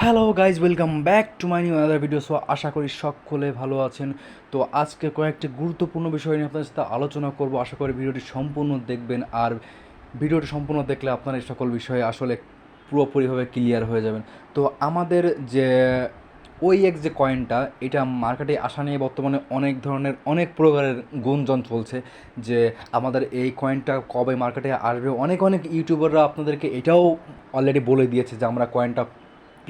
Hello guys, welcome back to my new other video. So আশা করি সকলে ভালো আছেন। তো আজকে কয়েকটি গুরুত্বপূর্ণ বিষয় নিয়ে আপনাদের সাথে আলোচনা করব। আশা করি ভিডিওটি সম্পূর্ণ দেখবেন, আর ভিডিওটি সম্পূর্ণ দেখলে আপনারা এই সকল বিষয়ে আসলে পুরোপুরিভাবে ক্লিয়ার হয়ে যাবেন। তো আমাদের যে OEX যে কয়েনটা, এটা মার্কেটে আসা নিয়ে বর্তমানে অনেক ধরনের অনেক প্রকারের গুঞ্জন চলছে যে আমাদের এই কয়েনটা কবে মার্কেটে আসবে। অনেক অনেক ইউটিউবাররা আপনাদেরকে এটাও অলরেডি বলে দিয়েছে যে আমরা কয়েনটা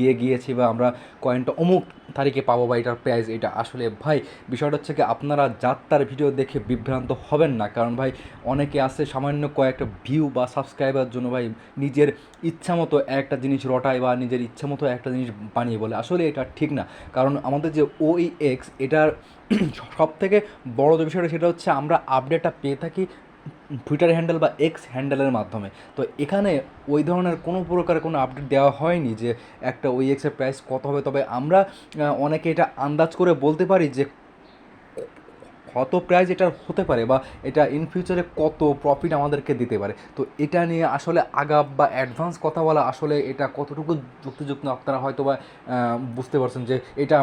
পেয়ে গিয়েছি বা আমরা কয়েনটা অমুক তারিখে পাবো বা এটার প্রাইস এটা। আসলে ভাই, বিষয়টা হচ্ছে কি, আপনারা যাত্রার ভিডিও দেখে বিভ্রান্ত হবেন না। কারণ ভাই, অনেকে আছে সামান্য কয়েকটা ভিউ বা সাবস্ক্রাইবার জন্য ভাই নিজের ইচ্ছা মতো একটা জিনিস রটায় বা নিজের ইচ্ছা মতো একটা জিনিস বানিয়ে বলে। আসলে এটা ঠিক না। কারণ আমাদের যে OEX, এটার সব থেকে বড় যে বিষয়টা সেটা হচ্ছে আমরা আপডেটটা পেয়ে থাকি টুইটার হ্যান্ডেল বা এক্স হ্যান্ডেলের মাধ্যমে। তো এখানে ওই ধরনের কোনো প্রকার কোনো আপডেট দেওয়া হয়নি যে একটা OEX-এর প্রাইস কত হবে। তবে আমরা অনেকে এটা আন্দাজ করে বলতে পারি যে কত প্রাইস এটা হতে পারে বা এটা ইন ফিউচারে কত প্রফিট আমাদেরকে দিতে পারে। তো এটা নিয়ে আসলে আগাম বা অ্যাডভান্স কথা বলা আসলে এটা কতটুকু যুক্তিযুক্ত আপনারা হয়তো বা বুঝতে পারছেন যে এটা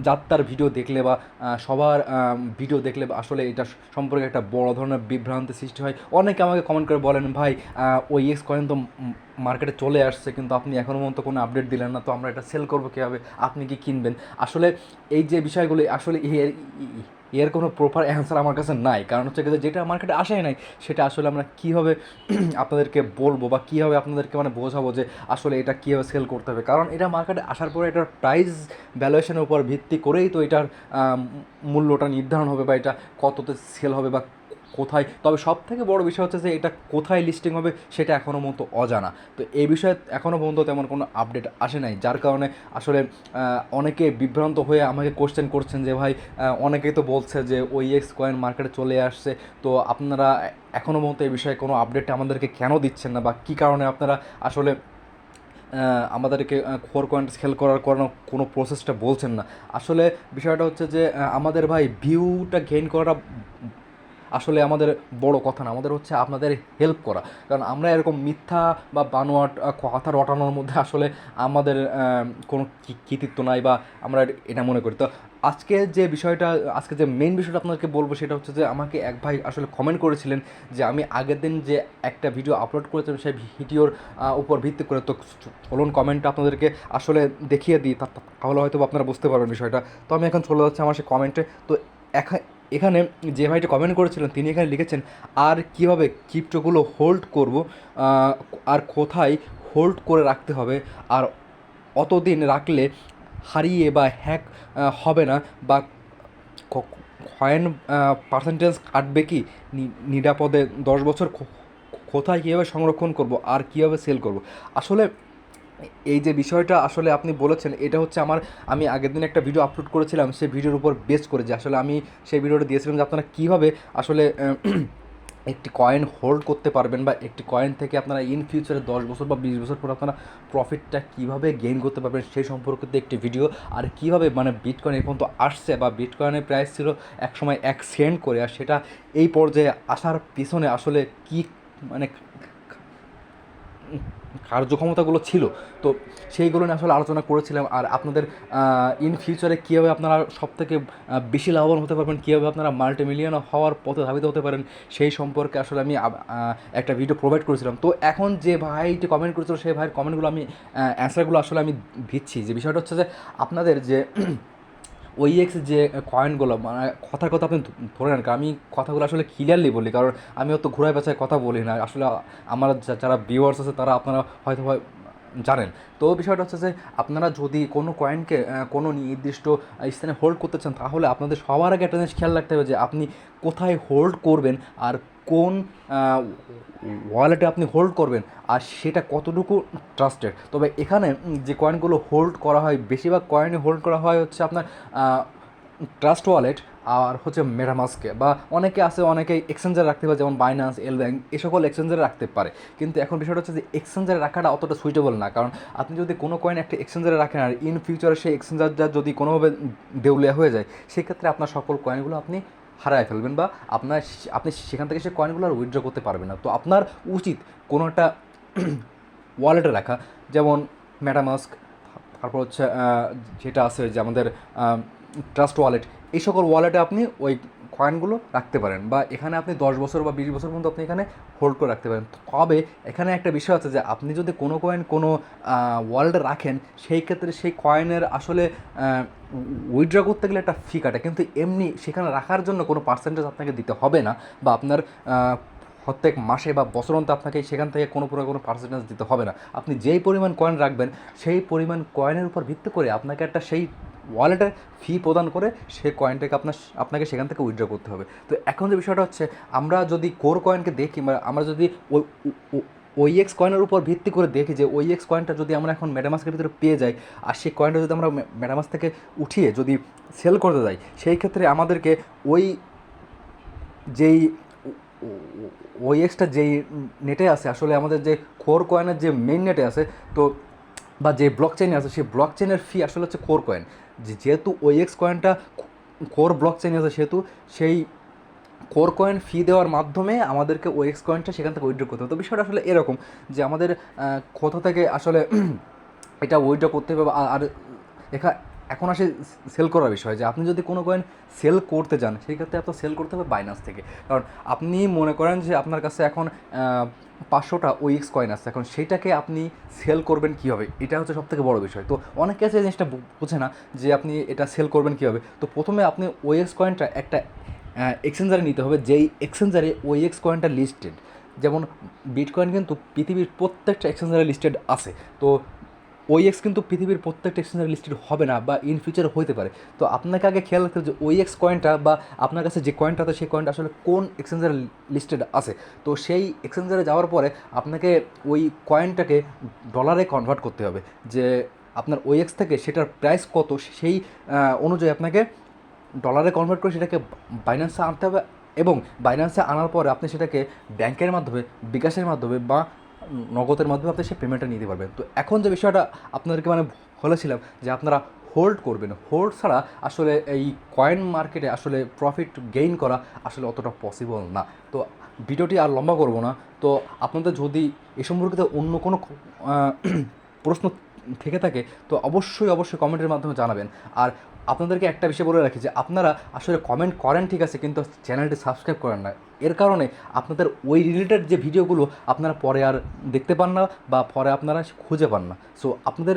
যাত্রার ভিডিও দেখলে বা সবার ভিডিও দেখলে আসলে এটা সম্পর্কে একটা বড় ধরনের বিভ্রান্তি সৃষ্টি হয়। অনেকে আমাকে কমেন্ট করে বলেন, ভাই OEX কয়েন তো মার্কেটে চলে আসছে কিন্তু আপনি এখনও পর্যন্ত কোনো আপডেট দিলেন না, তো আমরা এটা সেল করবো কীভাবে, আপনি কি কিনবেন? আসলে এই যে বিষয়গুলি আসলে এর কোনো প্রপার অ্যান্সার আমার কাছে নাই। কারণ হচ্ছে যেটা মার্কেটে আসেই নাই সেটা আসলে আমরা কীভাবে আপনাদেরকে বলবো বা কীভাবে আপনাদেরকে মানে বোঝাবো যে আসলে এটা কীভাবে সেল করতে হবে। কারণ এটা মার্কেটে আসার পরে এটার প্রাইস ভ্যালুয়েশনের উপর ভিত্তি করেই তো এটার মূল্যটা নির্ধারণ হবে বা এটা কততে সেল হবে বা কোথায়। তবে সব থেকে বড় বিষয় হচ্ছে যে এটা কোথায় লিস্টিং হবে সেটা এখনও পর্যন্ত অজানা। তো এই বিষয়ে এখনও পর্যন্ত তেমন কোনো আপডেট আসে নাই, যার কারণে আসলে অনেকে বিভ্রান্ত হয়ে আমাকে কোশ্চেন করছেন যে ভাই, অনেকেই তো বলছে যে OEX কয়েন মার্কেটে চলে আসছে, তো আপনারা এখনও পর্যন্ত এই বিষয়ে কোনো আপডেট আমাদেরকে কেন দিচ্ছেন না বা কী কারণে আপনারা আসলে আমাদেরকে কোর কয়েন সেল করার কোনো প্রসেসটা বলছেন না। আসলে বিষয়টা হচ্ছে যে আমাদের ভাই ভিউটা গেইন করাটা আসলে আমাদের বড় কথা না, আমাদের হচ্ছে আপনাদের হেল্প করা। কারণ আমরা এরকম মিথ্যা বা বানোয়াট কথা রটানোর মধ্যে আসলে আমাদের কোনো কৃতিত্ব নাই বা আমরা এটা মনে করি। তো আজকে যে মেইন বিষয়টা আপনাদেরকে বলবো সেটা হচ্ছে যে আমাকে এক ভাই আসলে কমেন্ট করেছিলেন যে আমি আগের দিন যে একটা ভিডিও আপলোড করেছিলাম সেই ভিডিওর উপর ভিত্তি করে। তো চলুন কমেন্টটা আপনাদেরকে আসলে দেখিয়ে দিই, তাহলে হয়তো আপনারা বুঝতে পারবেন বিষয়টা। তো আমি এখন চলে যাচ্ছি আমার সেই কমেন্টে। তো এখানে যে ভাইটি কমেন্ট করেছিলেন তিনি এখানে লিখেছেন, আর কীভাবে ক্রিপ্টোগুলো হোল্ড করব, আর কোথায় হোল্ড করে রাখতে হবে, আর অতদিন রাখলে হারিয়ে বা হ্যাক হবে না, বা কয়েন পার্সেন্টেজ কাটবে কি, নিরাপদে 10 বছর কোথায় কীভাবে সংরক্ষণ করব, আর কীভাবে সেল করব। আসলে এই যে বিষয়টা আসলে আপনি বলেছেন এটা হচ্ছে আমি আগের দিন একটা ভিডিও আপলোড করেছিলাম সেই ভিডিওর উপর বেস করে, যে আসলে আমি সেই ভিডিওটা দিয়েছিলাম যে আপনারা কীভাবে আসলে একটি কয়েন হোল্ড করতে পারবেন বা একটি কয়েন থেকে আপনারা ইন ফিউচারে 10 বছর বা 20 বছর পর আপনারা প্রফিটটা কীভাবে গেইন করতে পারবেন সেই সম্পর্কিত একটি ভিডিও। আর কীভাবে মানে বিটকয়েন এখন তো আসছে বা বিটকয়েনের প্রাইস ছিল একসময় 1 সেন্ট করে, আর সেটা এই পর্যায়ে আসার পিছনে আসলে কী মানে কার্যক্ষমতাগুলো ছিল, তো সেইগুলো নিয়ে আসলে আলোচনা করেছিলাম। আর আপনাদের ইন ফিউচারে কীভাবে আপনারা সবথেকে বেশি লাভবান হতে পারবেন, কীভাবে আপনারা মাল্টিমিলিয়ন হওয়ার পথে ধাবিত হতে পারেন সেই সম্পর্কে আসলে আমি একটা ভিডিও প্রোভাইড করেছিলাম। তো এখন যে ভাইটি কমেন্ট করেছিল সেই ভাইয়ের কমেন্টগুলো আমি অ্যান্সারগুলো আসলে আমি দিচ্ছি। যে বিষয়টা হচ্ছে যে আপনাদের যে OEX যে কয়েনগুলো মানে কথার কথা আপনি ধরে নেন, আমি কথাগুলো আসলে ক্লিয়ারলি বলি, কারণ আমি অত ঘুরায় পেঁচায় কথা বলি না। আসলে আমার যারা ভিউয়ার্স আছে তারা আপনারা হয়তো জানেন। তো বিষয়টা হচ্ছে যে আপনারা যদি কোনো কয়েনকে কোনো নির্দিষ্ট স্থানে হোল্ড করতে চান, তাহলে আপনাদের সবার আগে একটা জিনিস খেয়াল রাখতে হবে যে আপনি কোথায় হোল্ড করবেন আর কোন ওয়ালেটে আপনি হোল্ড করবেন, আর সেটা কতটুকু ট্রাস্টেড। তবে এখানে যে কয়েনগুলো হোল্ড করা হয়, বেশিরভাগ কয়েনই হোল্ড করা হয় হচ্ছে আপনার ট্রাস্ট ওয়ালেট আর হচ্ছে মেটামাস্কে, বা অনেকে আছে অনেকে এক্সচেঞ্জারে রাখতে পারে, যেমন বাইন্যান্স, এল ব্যাংক, এ সকল এক্সচেঞ্জারে রাখতে পারে। কিন্তু এখন বিষয়টা হচ্ছে যে এক্সচেঞ্জারে রাখাটা অতটা সুইটেবল না। কারণ আপনি যদি কোনো কয়েন একটা এক্সচেঞ্জারে রাখেন আর ইন ফিউচারে সেই এক্সচেঞ্জারটা যদি কোনোভাবে দেউলিয়া হয়ে যায়, সেক্ষেত্রে আপনার সকল কয়েনগুলো আপনি হারায় ফেলবেন বা আপনি সেখান থেকে সেই কয়েনগুলো আর উইথড্র করতে পারবেন না। তো আপনার উচিত কোনো একটা ওয়ালেটে রাখা, যেমন মেটামাস্ক, তারপর হচ্ছে যেটা আছে যে আমাদের ট্রাস্ট ওয়ালেট, এই সকল ওয়ালেটে আপনি ওই কয়েনগুলো রাখতে পারেন, বা এখানে আপনি 10 বছর বা 20 বছর পর্যন্ত আপনি এখানে হোল্ড করে রাখতে পারেন। তবে এখানে একটা বিষয় আছে যে আপনি যদি কোনো কয়েন কোনো ওয়ালেটে রাখেন, সেই ক্ষেত্রে সেই কয়েনের আসলে উইথড্র করতে গেলে একটা ফি কাটে, কিন্তু এমনি সেখানে রাখার জন্য কোনো পার্সেন্টেজ আপনাকে দিতে হবে না, বা আপনার প্রত্যেক মাসে বা বছরন্ত আপনাকে সেখান থেকে কোনো পার্সেন্টেজ দিতে হবে না। আপনি যেই পরিমাণ কয়েন রাখবেন সেই পরিমাণ কয়েনের উপর ভিত্তি করে আপনাকে একটা সেই ওয়ালেটের ফি প্রদান করে সেই কয়েনটাকে আপনাকে সেখান থেকে উইথড্র করতে হবে। তো এখন যে বিষয়টা হচ্ছে, আমরা যদি কোর কয়েনকে দেখি, বা আমরা যদি ওইএক্স কয়েনের উপর ভিত্তি করে দেখি যে ওইএক্স কয়েনটা যদি আমরা এখন মেটামাস্কের ভিতরে পেয়ে যাই, আর সেই কয়েনটা যদি আমরা মেটামাস্ক থেকে উঠিয়ে যদি সেল করতে যাই, সেই ক্ষেত্রে আমাদেরকে ওই যেই ওইএক্সটা যেই নেটে আছে, আসলে আমাদের যে কোর কয়েনের যে মেইন নেটে আছে, তো বা যে ব্লক চেইনে আছে, সেই ব্লক চেইনের ফি আসলে হচ্ছে কোর কয়েন। যেহেতু ওইএক্স কয়েনটা কোর ব্লক চেইনে আছে, সেহেতু সেই কোর কয়েন ফি দেওয়ার মাধ্যমে আমাদেরকে ওএক্স কয়েনটা সেখান থেকে উইথড্র করতে হবে। তো বিষয়টা আসলে এরকম যে আমাদের কোথা থেকে আসলে এটা উইথড্র করতে হবে। আর এখন আসে সেল করার বিষয়, যে আপনি যদি কোনো কয়েন সেল করতে যান, সেই ক্ষেত্রে আপনার সেল করতে হবে বাইনান্স থেকে। কারণ আপনি মনে করেন যে আপনার কাছে এখন 500টা ওইএক্স কয়েন আছে, এখন সেইটাকে আপনি সেল করবেন কীভাবে, এটা হচ্ছে সবথেকে বড় বিষয়। তো অনেকে আছে এই জিনিসটা বোঝে না যে আপনি এটা সেল করবেন কীভাবে। তো প্রথমে আপনি ওইএক্স কয়েনটা একটা এক্সচেঞ্জারে নিতে হবে, যেই এক্সচেঞ্জারে ওইএক্স কয়েনটা লিস্টেড। যেমন বিটকয়েন কিন্তু পৃথিবীর প্রত্যেকটা এক্সচেঞ্জারে লিস্টেড আছে, তো ওইএক্স কিন্তু পৃথিবীর প্রত্যেকটা এক্সচেঞ্জারে লিস্টেড হবে না, বা ইন ফিউচারে হতে পারে। তো আপনাকে আগে খেয়াল রাখতে হবে যে ওইএক্স কয়েনটা, বা আপনার কাছে যে কয়েনটা আছে সেই কয়েনটা আসলে কোন এক্সচেঞ্জারে লিস্টেড আছে। তো সেই এক্সচেঞ্জারে যাওয়ার পরে আপনাকে ওই কয়েনটাকে ডলারে কনভার্ট করতে হবে, যে আপনার ওইএক্স থেকে সেটার প্রাইস কত, সেই অনুযায়ী আপনাকে ডলারে কনভার্ট করে সেটাকে বাইন্যান্সে আনতে হবে, এবং বাইন্যান্সে আনার পরে আপনি সেটাকে ব্যাংকের মাধ্যমে, বিকাশের মাধ্যমে বা নগদের মাধ্যমে আপনি সেই পেমেন্টটা নিতে পারবেন। তো এখন যে বিষয়টা আপনাদেরকে বলেছিলাম যে আপনারা হোল্ড করবেন, হোল্ড ছাড়া আসলে এই কয়েন মার্কেটে আসলে প্রফিট গেইন করা আসলে অতটা পসিবল না। তো ভিডিওটি আর লম্বা করব না। তো আপনাদের যদি এ সম্পর্কিত অন্য কোনো প্রশ্ন থেকে থাকে, তো অবশ্যই কমেন্টের মাধ্যমে জানাবেন। আর আপনাদেরকে একটা বিষয় বলে রাখি যে আপনারা আসলে কমেন্ট করেন ঠিক আছে, কিন্তু চ্যানেলটি সাবস্ক্রাইব করেন না। এর কারণে আপনাদের ওই রিলেটেড যে ভিডিওগুলো আপনারা পরে আর দেখতে পান না, বা পরে আপনারা খুঁজে পান না। সো আপনাদের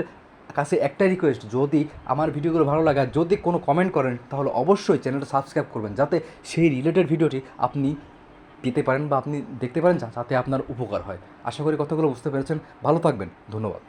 কাছে একটাই রিকোয়েস্ট, যদি আমার ভিডিওগুলো ভালো লাগে, যদি কোনো কমেন্ট করেন, তাহলে অবশ্যই চ্যানেলটা সাবস্ক্রাইব করবেন, যাতে সেই রিলেটেড ভিডিওটি আপনি পেতে পারেন বা আপনি দেখতে পারেন, যাতে আপনার উপকার হয়। আশা করি কথাগুলো বুঝতে পেরেছেন। ভালো থাকবেন, ধন্যবাদ।